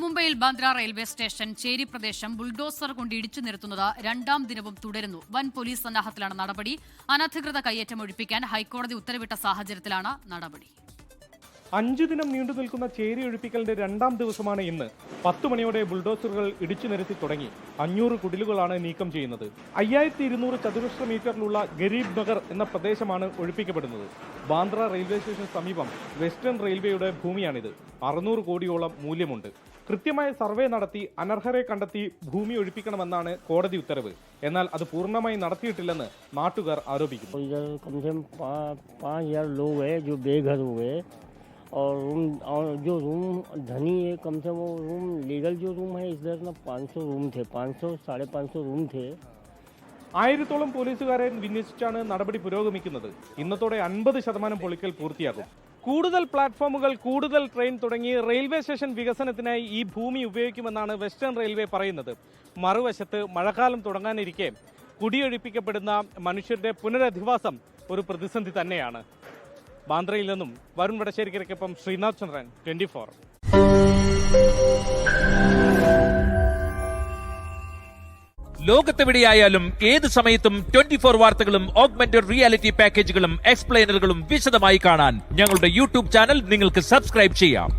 മുംബൈയിൽ Bandra railway station ചേരി പ്രദേശം ബുൾഡോസർ കൊണ്ട് ഇടിച്ചു നിരത്തുന്നത് രണ്ടാം ദിനവും തുടരുന്നു. വൻ പോലീസ് സന്നാഹത്തിലാണ് നടപടി. അനധികൃത കയ്യേറ്റം ഒഴിപ്പിക്കാൻ ഹൈക്കോടതി ഉത്തരവിട്ട സാഹചര്യത്തിലാണ് നടപടി. 5 ദിനം നീണ്ടു നിൽക്കുന്ന ചേരി ഒഴിപ്പിക്കലിന്റെ രണ്ടാം ദിവസമാണ് ഇന്ന്. 10 മണിയോടെ ബുൾഡോസറുകൾ ഇടിച്ചു നിരത്തി തുടങ്ങി. 500 കുടിലുകളാണ് നീക്കം ചെയ്യുന്നത്. 5200 ചതുരശ്ര മീറ്ററിലുള്ള ഗരീബ് നഗർ എന്ന പ്രദേശമാണ് ഒഴിപ്പിക്കപ്പെടുന്നത്. ബാന്ദ്ര റെയിൽവേ സ്റ്റേഷന് സമീപം വെസ്റ്റേൺ റെയിൽവേയുടെ ഭൂമിയാണിത്. 600 കോടിയോളം മൂല്യമുണ്ട്. കൃത്യമായ സർവേ നടത്തി അനർഹരെ കണ്ടെത്തി ഭൂമി ഒഴിപ്പിക്കണമെന്നാണ് കോടതി ഉത്തരവ്. എന്നാൽ അത് പൂർണ്ണമായി നടത്തിയിട്ടില്ലെന്ന് നാട്ടുകാർ ആരോപിക്കുന്നു. और जो रूम धनी है कम से वो रूम लीगल जो रूम है इधर ना 500 रूम थे, 500-550 रूम थे. 1000-ഓളം പോലീസുകാരെ വിന്യസിച്ചാണ് നടപടി പുരോഗമിക്കുന്നത്. ഇന്നത്തോടെ 50% പൊളിക്കൽ പൂർത്തിയാകും. കൂടുതൽ പ്ലാറ്റ്ഫോമുകൾ, കൂടുതൽ ട്രെയിൻ തുടങ്ങി റെയിൽവേ സ്റ്റേഷൻ വികസനത്തിനായി ഈ ഭൂമി ഉപയോഗിക്കുമെന്നാണ് വെസ്റ്റേൺ റെയിൽവേ പറയുന്നത്. മറുവശത്ത് മഴക്കാലം തുടങ്ങാനിരിക്കെ കുടിയൊഴിപ്പിക്കപ്പെടുന്ന മനുഷ്യരുടെ പുനരധിവാസം ഒരു പ്രതിസന്ധി തന്നെയാണ്. ബാന്ദ്രയിൽ നിന്നും വരുൺ വടശ്ശേരിക്കൊപ്പം ശ്രീനാഥ് ചന്ദ്രൻ, 24. ലോകത്തെവിടെയായാലും ഏത് സമയത്തും 24 വാർത്തകളും ഓഗ്മെന്റഡ് റിയാലിറ്റി പാക്കേജുകളും എക്സ്പ്ലെയിനറുകളും വിശദമായി കാണാൻ ഞങ്ങളുടെ യൂട്യൂബ് ചാനൽ നിങ്ങൾക്ക് സബ്സ്ക്രൈബ് ചെയ്യാം.